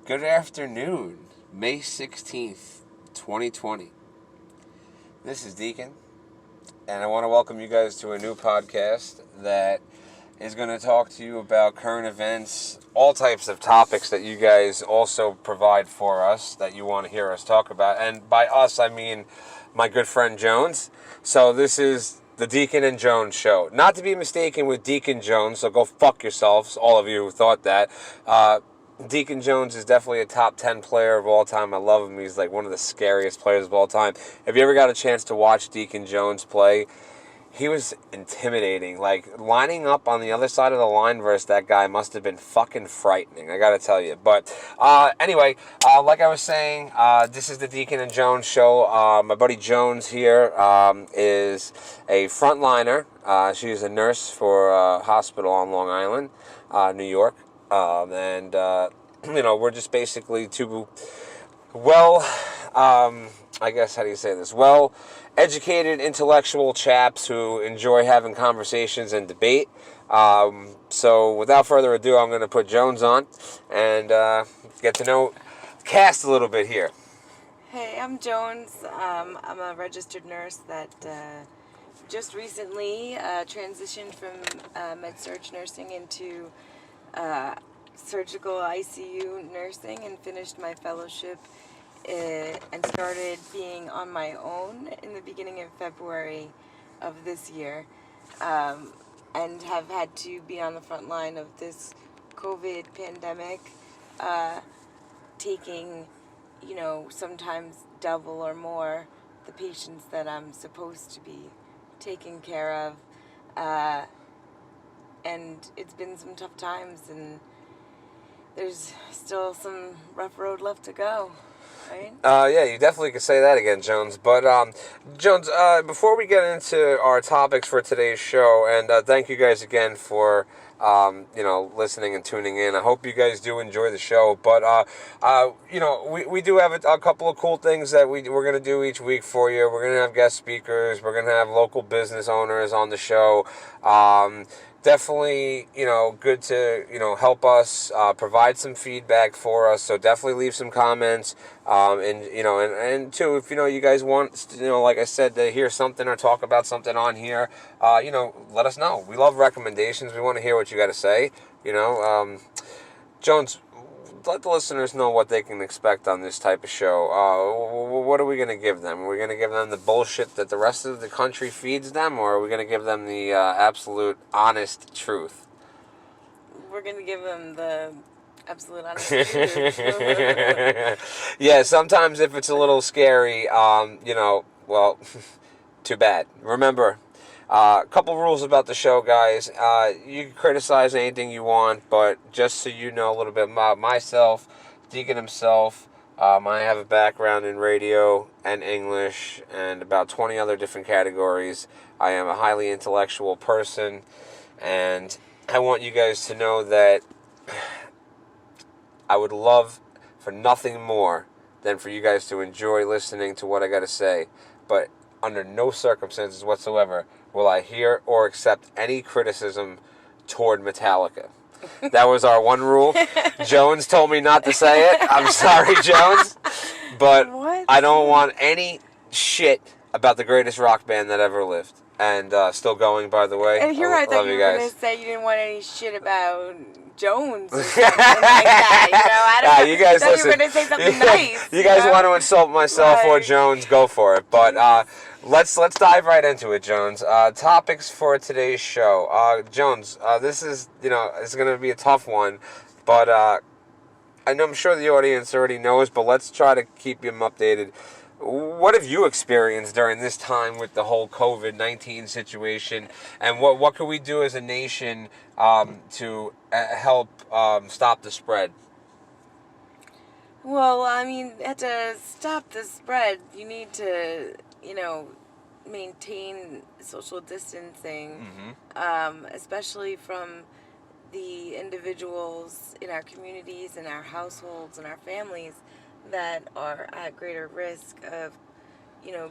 Good afternoon, May 16th, 2020. This is Deacon, and I want to welcome you guys to a new podcast that is going to talk to you about current events, all types of topics that you guys also provide for us that you want to hear us talk about. And by us, I mean my good friend Jones. So this is the Deacon and Jones show. Not to be mistaken with Deacon Jones, so go fuck yourselves, all of you who thought that. Deacon Jones is definitely a top 10 player of all time. I love him. He's like one of the scariest players of all time. If you ever got a chance to watch Deacon Jones play, he was intimidating. Like, lining up on the other side of the line versus that guy must have been fucking frightening, I gotta tell you. But anyway, like I was saying, this is the Deacon and Jones show. My buddy Jones here is a frontliner. She's a nurse for a hospital on Long Island, New York. We're just basically two I guess, how do you say this? Well-educated, intellectual chaps who enjoy having conversations and debate. So without further ado, I'm going to put Jones on and get to know Cast a little bit here. Hey, I'm Jones. I'm a registered nurse that just recently transitioned from med-surg nursing into surgical ICU nursing and finished my fellowship and started being on my own in the beginning of February of this year, and have had to be on the front line of this COVID pandemic, taking, sometimes double or more the patients that I'm supposed to be taking care of, and it's been some tough times, and there's still some rough road left to go, right? Yeah, you definitely could say that again, Jones. But, Jones, before we get into our topics for today's show, and thank you guys again for, listening and tuning in. I hope you guys do enjoy the show. But, we do have a couple of cool things that we're going to do each week for you. We're going to have guest speakers. We're going to have local business owners on the show. Definitely, good to, help us, provide some feedback for us. So definitely leave some comments. And too, if, you guys want, like I said, to hear something or talk about something on here, let us know. We love recommendations. We want to hear what you got to say, Jones, let the listeners know what they can expect on this type of show. What are we going to give them? Are we going to give them the bullshit that the rest of the country feeds them, or are we going to give them the absolute honest truth? We're going to give them the absolute honest truth. Yeah, sometimes if it's a little scary, too bad. Remember, a couple rules about the show, guys. You can criticize anything you want, but just so you know a little bit about myself, Deacon himself, I have a background in radio and English and about 20 other different categories. I am a highly intellectual person, and I want you guys to know that I would love for nothing more than for you guys to enjoy listening to what I got to say, but under no circumstances whatsoever will I hear or accept any criticism toward Metallica. That was our one rule. Jones told me not to say it. I'm sorry, Jones. But What? I don't want any shit about the greatest rock band that ever lived. And still going, by the way. And here I thought love you were guys. going to say you didn't want any shit about Jones or something like that. I don't know. You guys I thought listen. you were going to say something nice. You guys want to insult myself or Right. Jones, go for it. But let's dive right into it, Jones. Topics for today's show. Jones, this is, it's going to be a tough one. But I'm sure the audience already knows, but let's try to keep them updated. What have you experienced during this time with the whole COVID-19 situation, and what can we do as a nation to help stop the spread? Well, I mean, to stop the spread, you need to, maintain social distancing, especially from the individuals in our communities, in our households, in our families that are at greater risk of,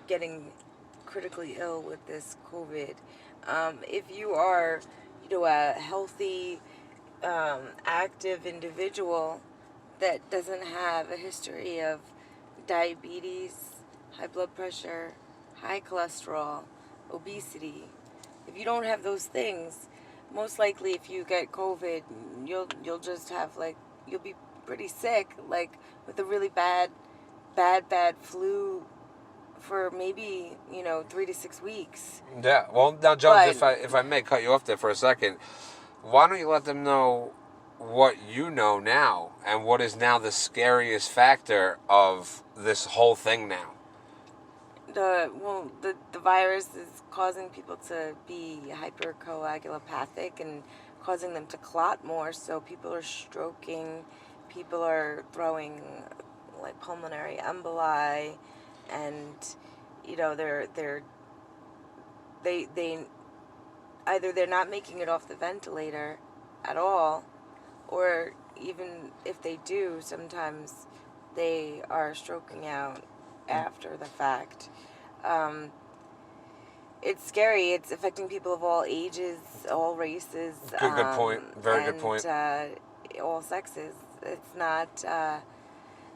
getting critically ill with this COVID. If you are, a healthy, active individual, that doesn't have a history of diabetes, high blood pressure, high cholesterol, obesity, if you don't have those things, most likely if you get COVID, you'll just have like, you'll be pretty sick, like with a really bad flu for maybe 3 to 6 weeks. Yeah. Well, now, Jones, But if I may cut you off there for a second, why don't you let them know what you know now and what is now the scariest factor of this whole thing now? the virus is causing people to be hypercoagulopathic and causing them to clot more. So people are stroking, people are throwing like pulmonary emboli, and they either they're not making it off the ventilator at all, or even if they do, sometimes they are stroking out after the fact. It's scary. It's affecting people of all ages, all races. Good point. Very good point. All sexes. It's not.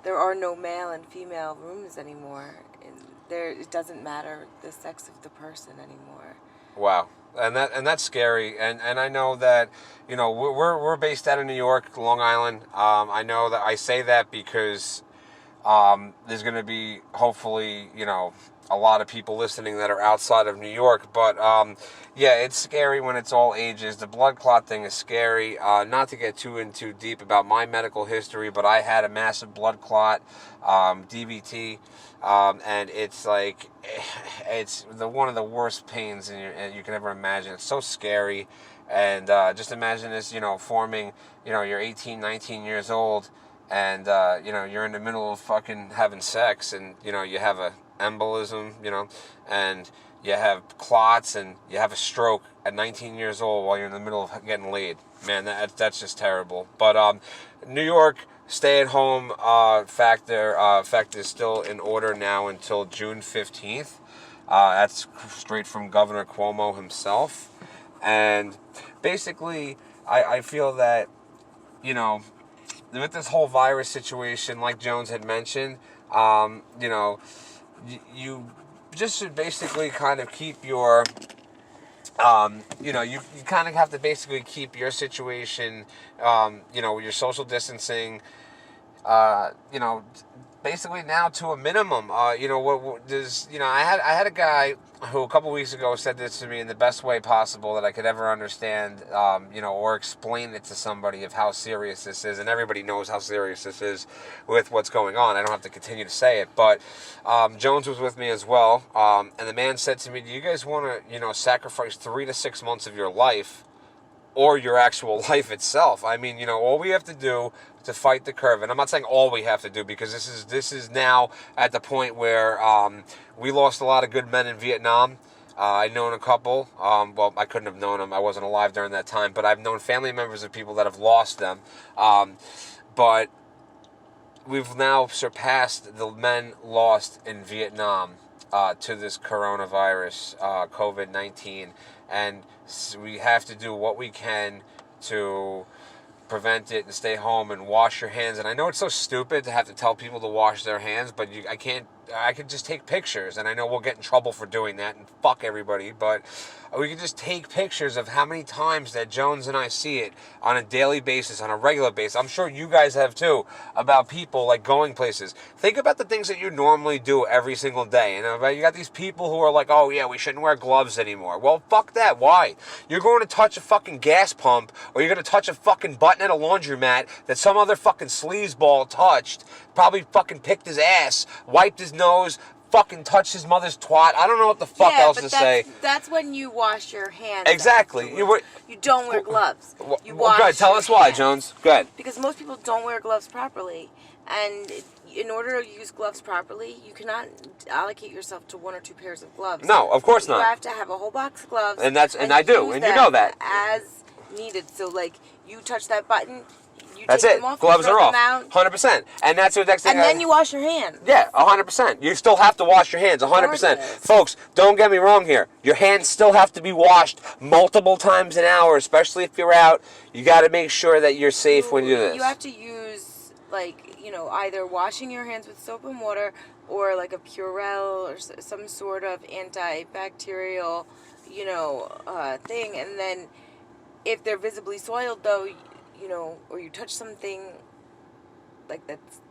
There are no male and female rooms anymore. It doesn't matter the sex of the person anymore. Wow. And that's scary. And I know that we're based out of New York, Long Island. I know that I say that because there's going to be hopefully a lot of people listening that are outside of New York. But yeah, it's scary when it's all ages. The blood clot thing is scary. Not to get too deep about my medical history, but I had a massive blood clot, DVT, and it's like it's one of the worst pains you can ever imagine. It's so scary, and just imagine this, forming. You're 18, 19 years old, and you're in the middle of fucking having sex, and you have a embolism, and you have clots, and you have a stroke at 19 years old while you're in the middle of getting laid. Man, that's just terrible. But New York stay-at-home fact is still in order now until June 15th. That's straight from Governor Cuomo himself. And basically, I feel that, with this whole virus situation, like Jones had mentioned, you just should basically kind of keep your, you kind of have to basically keep your situation, your social distancing, basically now to a minimum. What does, I had a guy who a couple weeks ago said this to me in the best way possible that I could ever understand, or explain it to somebody of how serious this is. And everybody knows how serious this is with what's going on. I don't have to continue to say it. But Jones was with me as well. And the man said to me, do you guys want to, sacrifice 3 to 6 months of your life or your actual life itself? I mean, all we have to do to fight the curve, and I'm not saying all we have to do, because this is now at the point where we lost a lot of good men in Vietnam. I've known a couple. Well, I couldn't have known them. I wasn't alive during that time, but I've known family members of people that have lost them. But we've now surpassed the men lost in Vietnam to this coronavirus, COVID-19, and we have to do what we can to prevent it and stay home and wash your hands. And I know it's so stupid to have to tell people to wash their hands, but I could just take pictures, and I know we'll get in trouble for doing that, and fuck everybody, but we can just take pictures of how many times that Jones and I see it on a daily basis, on a regular basis. I'm sure you guys have too, about people like going places. Think about the things that you normally do every single day, and you got these people who are like, oh yeah, we shouldn't wear gloves anymore. Well, fuck that. Why? You're going to touch a fucking gas pump, or you're going to touch a fucking button at a laundromat that some other fucking sleazeball touched, probably fucking picked his ass, wiped his nose, fucking touched his mother's twat. I don't know what the fuck else to say. That's when you wash your hands. Exactly. You don't wear gloves. You wash. Good. Tell us why, Jones. Good. Because most people don't wear gloves properly, and in order to use gloves properly, you cannot allocate yourself to 1 or 2 pairs of gloves. No, of course not. You have to have a whole box of gloves. And I do, and you know that. As needed. So like you touch that button. That's it. Gloves are off. 100%. And that's what next thing. And then you wash your hands. Yeah, 100%. You still have to wash your hands, 100%. Folks, don't get me wrong here. Your hands still have to be washed multiple times an hour, especially if you're out. You got to make sure that you're safe when you do this. You have to use like, either washing your hands with soap and water or like a Purell or some sort of antibacterial, thing. And then if they're visibly soiled, though, or you touch something like that's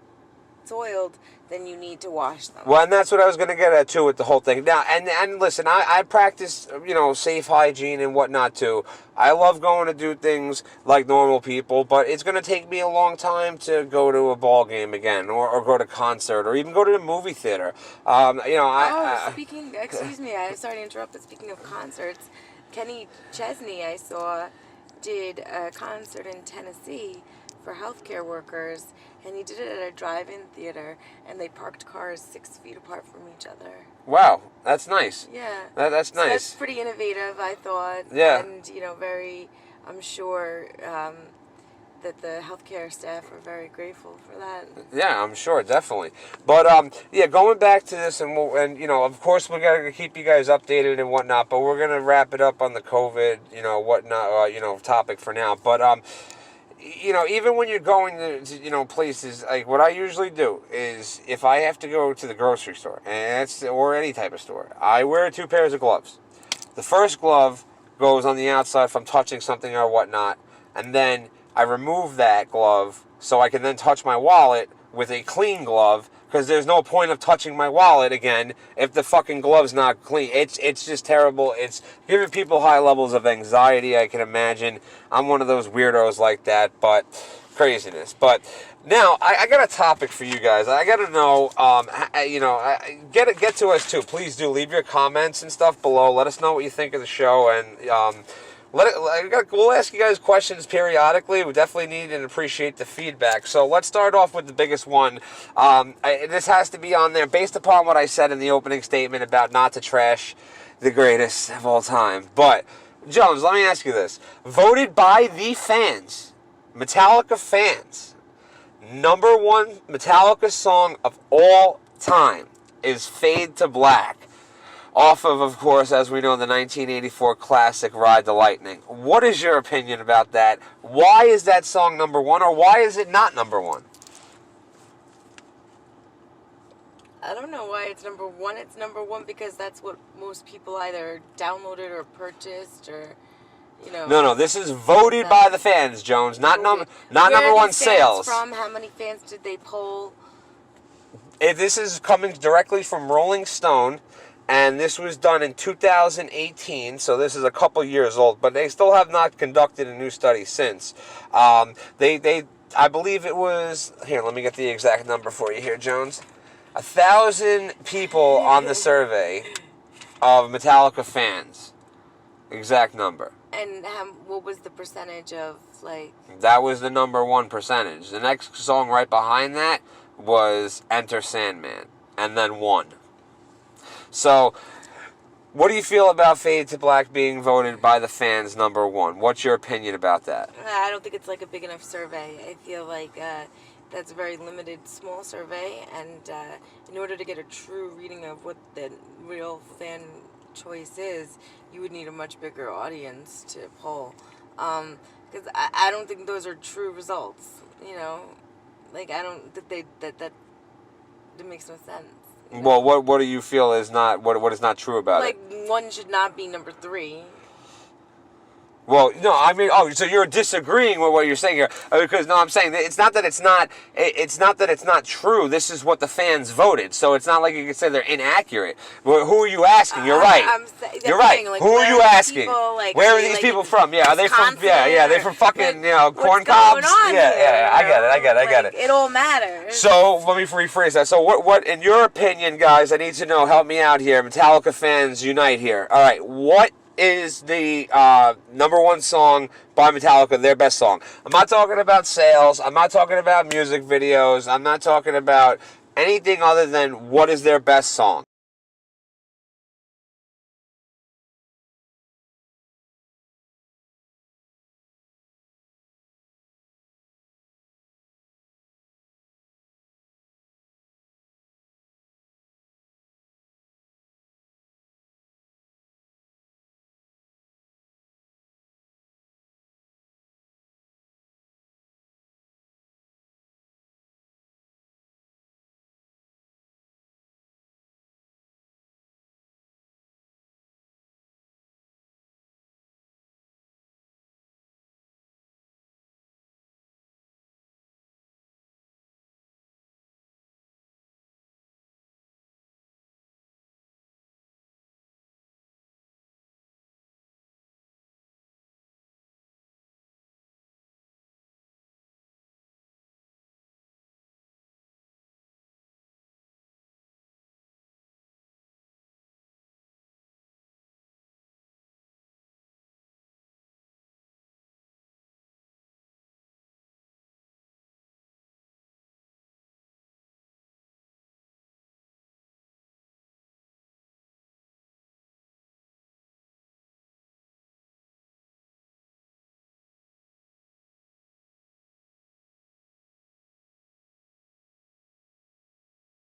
soiled, then you need to wash them. Well, and that's what I was going to get at, too, with the whole thing. Now, and listen, I practice, safe hygiene and whatnot, too. I love going to do things like normal people, but it's going to take me a long time to go to a ball game again, or go to a concert, or even go to the movie theater. Excuse me, I'm sorry to interrupt, but speaking of concerts, Kenny Chesney, I saw, did a concert in Tennessee for healthcare workers, and he did it at a drive-in theater, and they parked cars 6 feet apart from each other. Wow, that's nice. Yeah. That's nice. That's pretty innovative, I thought. Yeah. And, very, I'm sure that the healthcare staff are very grateful for that. Yeah, I'm sure, definitely. But, going back to this, and of course we're going to keep you guys updated and whatnot, but we're going to wrap it up on the COVID, whatnot, topic for now. But, even when you're going to places, like what I usually do is if I have to go to the grocery store, or any type of store, I wear 2 pairs of gloves. The first glove goes on the outside from touching something or whatnot, and then I remove that glove so I can then touch my wallet with a clean glove, because there's no point of touching my wallet again if the fucking glove's not clean. It's just terrible. It's giving people high levels of anxiety, I can imagine. I'm one of those weirdos like that, but craziness. But now, I got a topic for you guys. I got to know, get to us too. Please do leave your comments and stuff below. Let us know what you think of the show, and we'll ask you guys questions periodically. We definitely need and appreciate the feedback. So let's start off with the biggest one. This has to be on there based upon what I said in the opening statement about not to trash the greatest of all time. But, Jones, let me ask you this. Voted by the fans, Metallica fans, number 1 Metallica song of all time is Fade to Black. Off of course, as we know, the 1984 classic Ride the Lightning. What is your opinion about that? Why is that song number 1, or why is it not number 1? I don't know why it's number 1. It's number 1 because that's what most people either downloaded or purchased, or, No, this is voted by the fans, Jones, not number 1 sales. From how many fans did they poll? This is coming directly from Rolling Stone. And this was done in 2018, so this is a couple years old, but they still have not conducted a new study since. I believe it was, here, let me get the exact number for you here, Jones. 1,000 people on the survey of Metallica fans. Exact number. And what was the percentage of, like... That was the number 1 percentage. The next song right behind that was Enter Sandman, and then won. So, what do you feel about Fade to Black being voted by the fans number 1? What's your opinion about that? I don't think it's like a big enough survey. I feel like that's a very limited, small survey, and in order to get a true reading of what the real fan choice is, you would need a much bigger audience to poll. Because I don't think those are true results. Like I don't think that makes no sense. Well, what do you feel is not what is not true about it? Like 1 should not be number 3. Well, no, I mean, so you're disagreeing with what you're saying here, because no, I'm saying that it's not that it's not true. This is what the fans voted, so it's not like you can say they're inaccurate. Well, who are you asking? You're right. You're right. Like, who are you asking? Where are these people from? Yeah, are they from? Yeah, they're from fucking corn cobs. Yeah, I get it. It all matters. So let me rephrase that. So what in your opinion, guys? I need to know. Help me out here. Metallica fans unite here. All right, what is the number 1 song by Metallica, their best song? I'm not talking about sales. I'm not talking about music videos. I'm not talking about anything other than what is their best song.